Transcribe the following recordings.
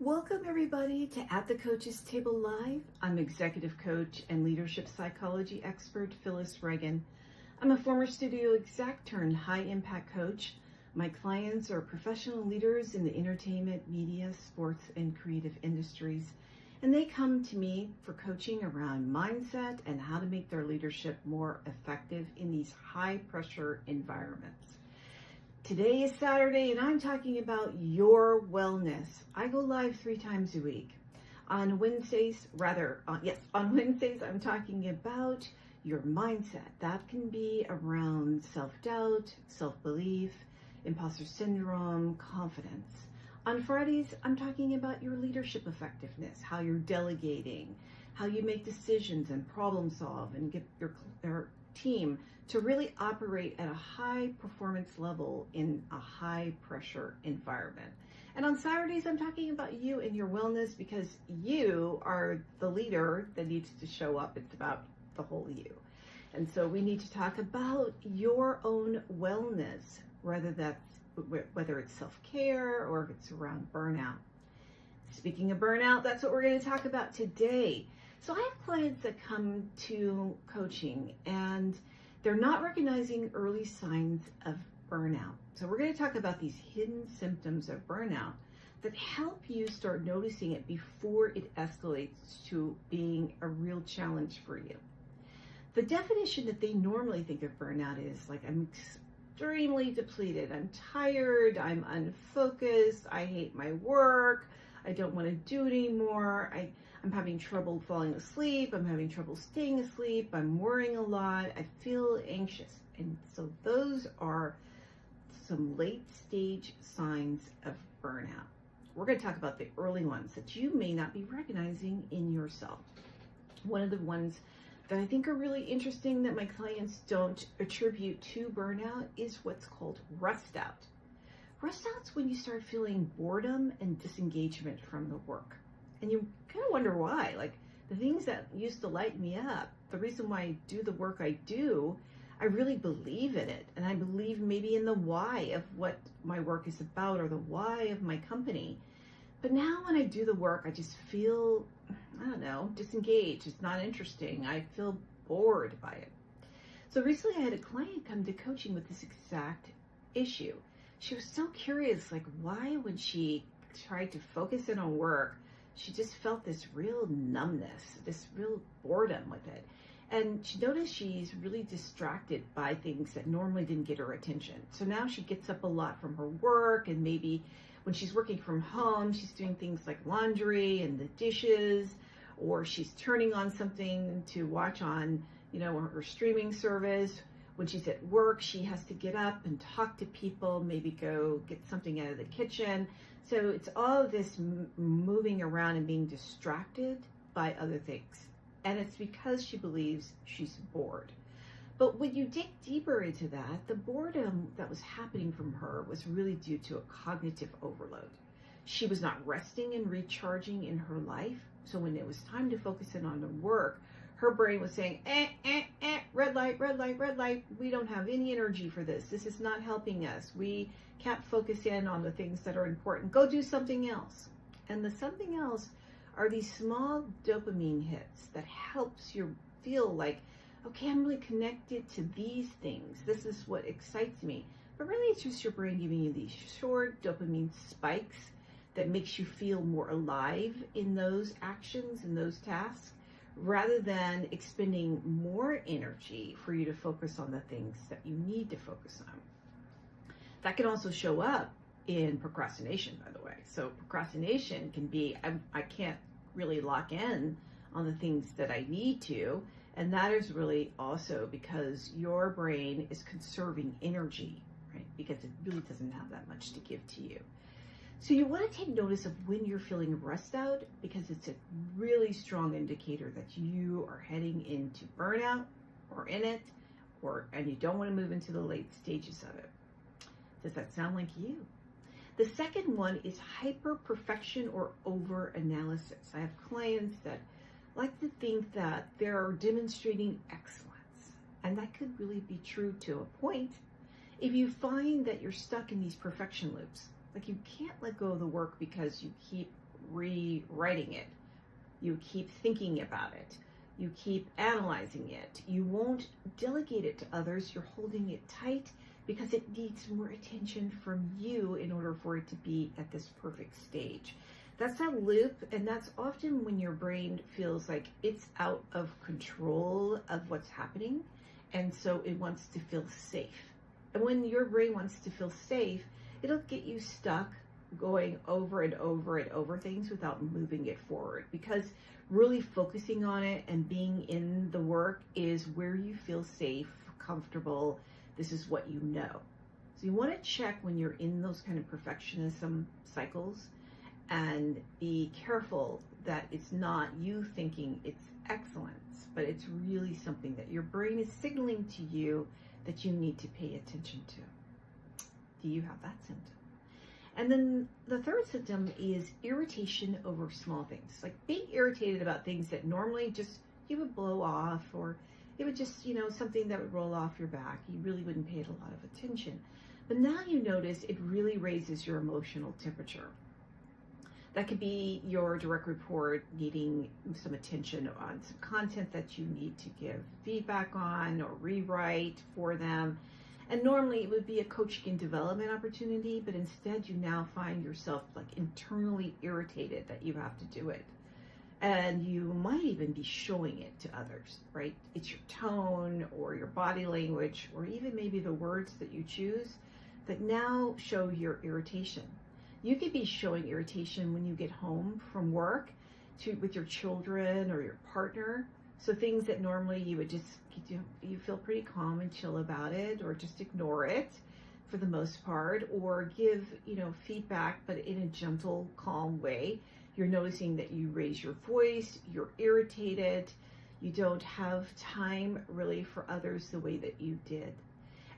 Welcome everybody to At the Coach's Table Live. I'm executive coach and leadership psychology expert Phyllis Reagan. I'm a former studio exec turned high impact coach. My clients are professional leaders in the entertainment, media, sports, and creative industries. And they come to me for coaching around mindset and how to make their leadership more effective in these high pressure environments. Today is Saturday and I'm talking about your wellness. I go live 3 times a week. On Wednesdays I'm talking about your mindset. That can be around self-doubt, self-belief, imposter syndrome, confidence. On Fridays, I'm talking about your leadership effectiveness, how you're delegating, how you make decisions and problem solve and get your team to really operate at a high performance level in a high pressure environment. And on Saturdays, I'm talking about you and your wellness because you are the leader that needs to show up. It's about the whole you. And so we need to talk about your own wellness, whether it's self-care or if it's around burnout. Speaking of burnout, that's what we're going to talk about today. So I have clients that come to coaching and they're not recognizing early signs of burnout. So we're going to talk about these hidden symptoms of burnout that help you start noticing it before it escalates to being a real challenge for you. The definition that they normally think of burnout is like, I'm extremely depleted, I'm tired, I'm unfocused, I hate my work, I don't want to do it anymore, I'm having trouble falling asleep, I'm having trouble staying asleep, I'm worrying a lot, I feel anxious. And so those are some late stage signs of burnout. We're going to talk about the early ones that you may not be recognizing in yourself. One of the ones that I think are really interesting that my clients don't attribute to burnout is what's called rust out. Rust out's when you start feeling boredom and disengagement from the work. And you kind of wonder why. Like, the things that used to light me up, the reason why I do the work I do, I really believe in it. And I believe maybe in the why of what my work is about or the why of my company. But now when I do the work, I just feel, disengaged. It's not interesting. I feel bored by it. So recently I had a client come to coaching with this exact issue. She was so curious, like why when she tried to focus in on work, she just felt this real numbness, this real boredom with it. And she noticed she's really distracted by things that normally didn't get her attention. So now she gets up a lot from her work, and maybe when she's working from home, she's doing things like laundry and the dishes, or she's turning on something to watch on, her streaming service. When she's at work, she has to get up and talk to people, maybe go get something out of the kitchen. So it's all this moving around and being distracted by other things. And it's because she believes she's bored. But when you dig deeper into that, the boredom that was happening from her was really due to a cognitive overload. She was not resting and recharging in her life. So when it was time to focus in on the work, her brain was saying, red light, red light, red light. We don't have any energy for this. This is not helping us. We can't focus in on the things that are important. Go do something else. And the something else are these small dopamine hits that helps you feel like, okay, I'm really connected to these things. This is what excites me. But really it's just your brain giving you these short dopamine spikes that makes you feel more alive in those actions and those tasks, rather than expending more energy for you to focus on the things that you need to focus on. That can also show up in procrastination, by the way. So procrastination can be, I can't really lock in on the things that I need to, and that is really also because your brain is conserving energy, right? Because it really doesn't have that much to give to you. So you want to take notice of when you're feeling rust out, because it's a really strong indicator that you are heading into burnout or in it, and you don't want to move into the late stages of it. Does that sound like you? The second one is hyper-perfection or over-analysis. I have clients that like to think that they're demonstrating excellence, and that could really be true to a point. If you find that you're stuck in these perfection loops, like you can't let go of the work because you keep rewriting it. You keep thinking about it. You keep analyzing it. You won't delegate it to others. You're holding it tight because it needs more attention from you in order for it to be at this perfect stage. That's a loop, and that's often when your brain feels like it's out of control of what's happening, and so it wants to feel safe. And when your brain wants to feel safe, it'll get you stuck going over and over and over things without moving it forward, because really focusing on it and being in the work is where you feel safe, comfortable. This is what you know. So you want to check when you're in those kind of perfectionism cycles and be careful that it's not you thinking it's excellence, but it's really something that your brain is signaling to you that you need to pay attention to. Do you have that symptom? And then the third symptom is irritation over small things, like being irritated about things that normally just you would blow off, or it would just, something that would roll off your back. You really wouldn't pay it a lot of attention. But now you notice it really raises your emotional temperature. That could be your direct report needing some attention on some content that you need to give feedback on or rewrite for them. And normally it would be a coaching and development opportunity, but instead you now find yourself like internally irritated that you have to do it. And you might even be showing it to others, right? It's your tone or your body language, or even maybe the words that you choose that now show your irritation. You could be showing irritation when you get home from work with your children or your partner. So things that normally you would just, you feel pretty calm and chill about it, or just ignore it for the most part, or give, feedback, but in a gentle, calm way. You're noticing that you raise your voice, you're irritated, you don't have time really for others the way that you did.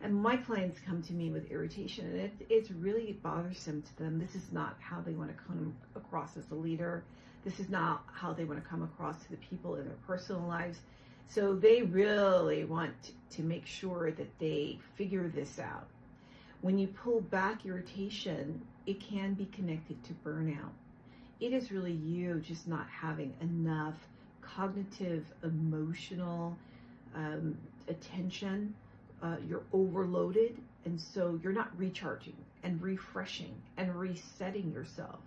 And my clients come to me with irritation, and it's really bothersome to them. This is not how they want to come across as a leader. This is not how they want to come across to the people in their personal lives. So they really want to make sure that they figure this out. When you pull back irritation, it can be connected to burnout. It is really you just not having enough cognitive, emotional attention. You're overloaded, and so you're not recharging and refreshing and resetting yourself.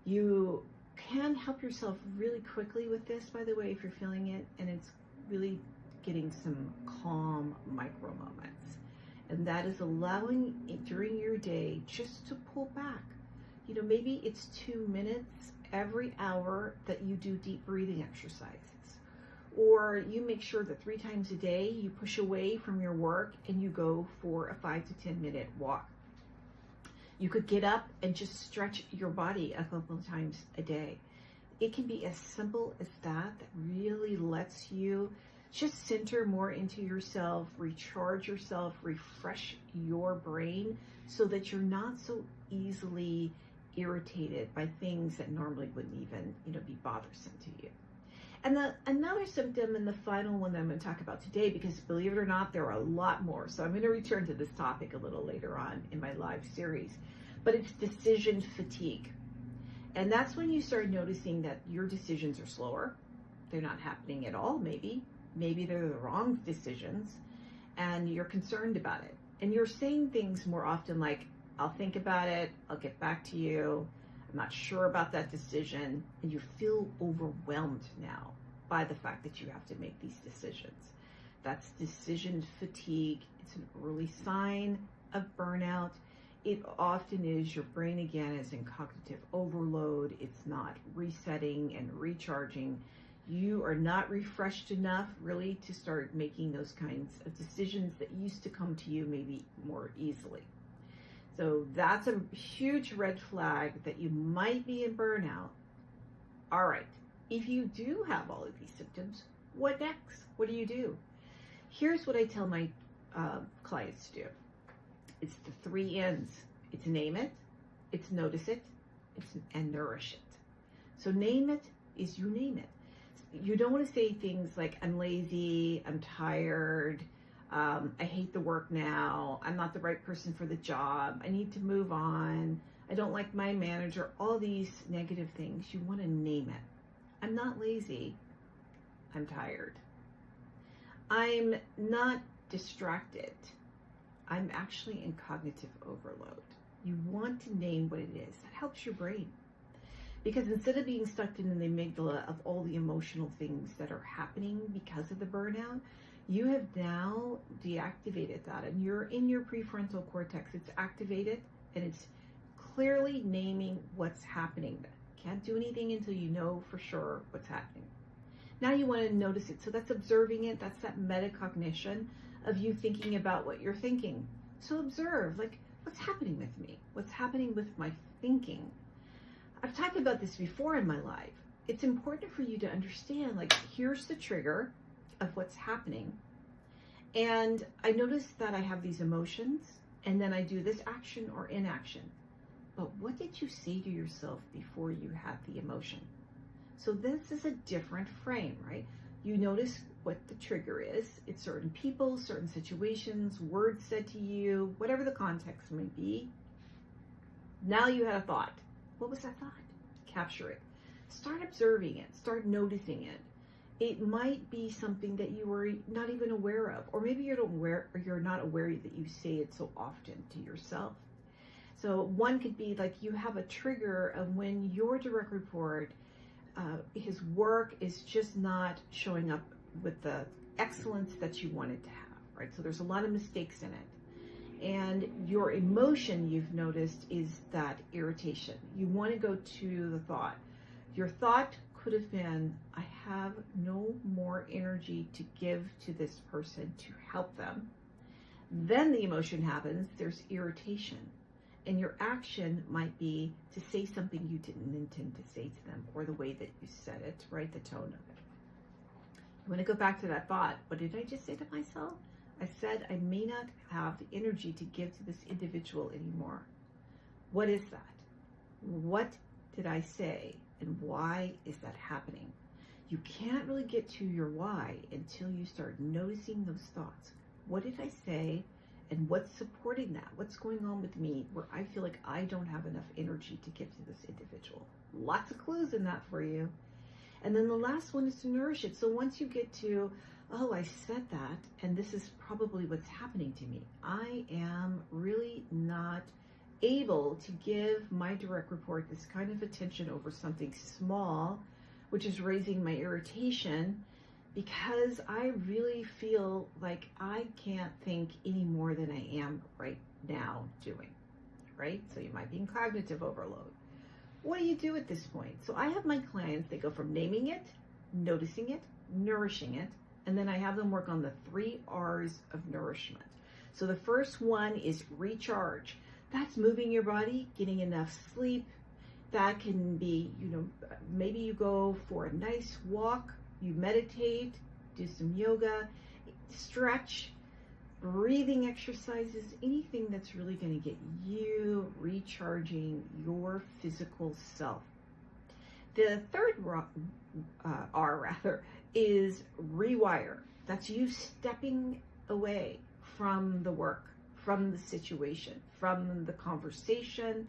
You can help yourself really quickly with this, by the way, if you're feeling it, and it's really getting some calm micro moments. And that is allowing it during your day just to pull back. Maybe it's 2 minutes every hour that you do deep breathing exercises. Or you make sure that 3 times a day you push away from your work and you go for a 5 to 10 minute walk. You could get up and just stretch your body a couple of times a day. It can be as simple as that really lets you just center more into yourself, recharge yourself, refresh your brain so that you're not so easily irritated by things that normally wouldn't even, be bothersome to you. And another symptom, and the final one that I'm going to talk about today, because believe it or not, there are a lot more. So I'm going to return to this topic a little later on in my live series. But it's decision fatigue. And that's when you start noticing that your decisions are slower. They're not happening at all, maybe. Maybe they're the wrong decisions. And you're concerned about it. And you're saying things more often like, I'll think about it. I'll get back to you. I'm not sure about that decision, and you feel overwhelmed now by the fact that you have to make these decisions. That's decision fatigue. It's an early sign of burnout. It often is your brain again is in cognitive overload. It's not resetting and recharging. You are not refreshed enough really to start making those kinds of decisions that used to come to you maybe more easily. So that's a huge red flag that you might be in burnout. All right, if you do have all of these symptoms, what next? What do you do? Here's what I tell my clients to do. It's the 3 N's. It's name it, it's notice it, and nourish it. So name it is you name it. You don't want to say things like, I'm lazy, I'm tired, I hate the work now, I'm not the right person for the job, I need to move on, I don't like my manager, all these negative things. You want to name it. I'm not lazy. I'm tired. I'm not distracted. I'm actually in cognitive overload. You want to name what it is. That helps your brain. Because instead of being stuck in the amygdala of all the emotional things that are happening because of the burnout, you have now deactivated that, and you're in your prefrontal cortex. It's activated, and it's clearly naming what's happening. Can't do anything until you know for sure what's happening. Now you want to notice it. So that's observing it. That's that metacognition of you thinking about what you're thinking. So observe, like, what's happening with me? What's happening with my thinking? I've talked about this before in my life. It's important for you to understand, like, here's the trigger of what's happening. And I notice that I have these emotions, and then I do this action or inaction. But what did you say to yourself before you had the emotion? So this is a different frame, right? You notice what the trigger is. It's certain people, certain situations, words said to you, whatever the context may be. Now you had a thought. What was that thought? Capture it. Start observing it. Start noticing it. It might be something that you were not even aware of, or maybe you're not aware that you say it so often to yourself. So one could be like you have a trigger of when your direct report, his work is just not showing up with the excellence that you wanted to have, right? So there's a lot of mistakes in it. And your emotion, you've noticed, is that irritation. You want to go to the thought. Your thought could have been, I have no more energy to give to this person to help them. Then the emotion happens, there's irritation. And your action might be to say something you didn't intend to say to them, or the way that you said it, right? The tone of it. You want to go back to that thought. What did I just say to myself? I said I may not have the energy to give to this individual anymore. What is that? What did I say, and why is that happening? You can't really get to your why until you start noticing those thoughts. What did I say, and what's supporting that? What's going on with me where I feel like I don't have enough energy to give to this individual? Lots of clues in that for you. And then the last one is to nourish it. So once you get to, oh, I said that, and this is probably what's happening to me. I am really not able to give my direct report this kind of attention over something small, which is raising my irritation, because I really feel like I can't think any more than I am right now doing, right? So you might be in cognitive overload. What do you do at this point? So I have my clients, they go from naming it, noticing it, nourishing it, and then I have them work on the 3 R's of nourishment. So the first one is recharge. That's moving your body, getting enough sleep. That can be, maybe you go for a nice walk, you meditate, do some yoga, stretch, breathing exercises, anything that's really going to get you recharging your physical self. The third R is rewire. That's you stepping away from the work, from the situation, from the conversation.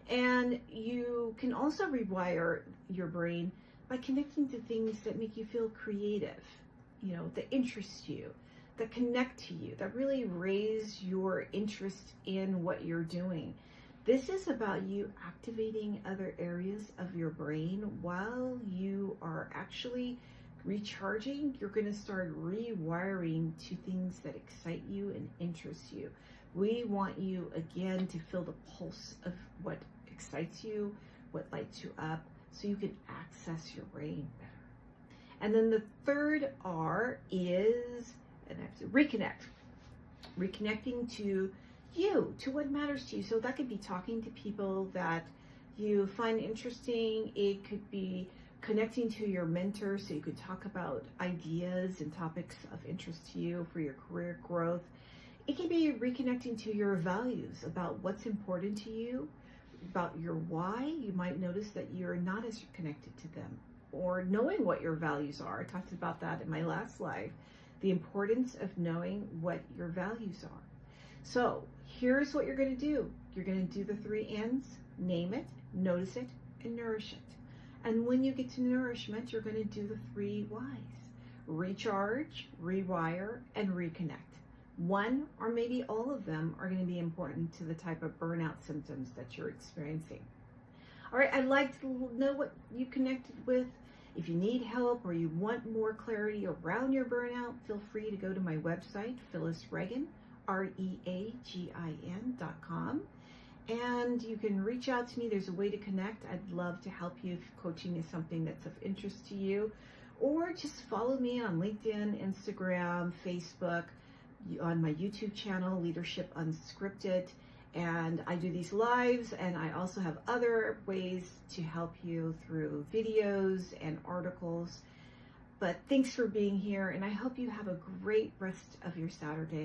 And you can also rewire your brain by connecting to things that make you feel creative, that interest you, that connect to you, that really raise your interest in what you're doing. This is about you activating other areas of your brain while you are actually recharging. You're going to start rewiring to things that excite you and interest you. We want you, again, to feel the pulse of what excites you, what lights you up, so you can access your brain better. And then the third R is, and I have to reconnect. Reconnecting to you, to what matters to you. So that could be talking to people that you find interesting. It could be connecting to your mentor so you could talk about ideas and topics of interest to you for your career growth. It can be reconnecting to your values, about what's important to you, about your why. You might notice that you're not as connected to them, or knowing what your values are. I talked about that in my last live, the importance of knowing what your values are. So here's what you're going to do. You're going to do the 3 N's, Name it, notice it, and nourish it. And when you get to nourishment, you're going to do the 3 Ys. Recharge, rewire, and reconnect. One or maybe all of them are going to be important to the type of burnout symptoms that you're experiencing. All right, I'd like to know what you connected with. If you need help or you want more clarity around your burnout, feel free to go to my website, Phyllis Reagin, REAGIN.com. And you can reach out to me. There's a way to connect. I'd love to help you if coaching is something that's of interest to you. Or just follow me on LinkedIn, Instagram, Facebook, on my YouTube channel, Leadership Unscripted. And I do these lives, and I also have other ways to help you through videos and articles. But thanks for being here, and I hope you have a great rest of your Saturday.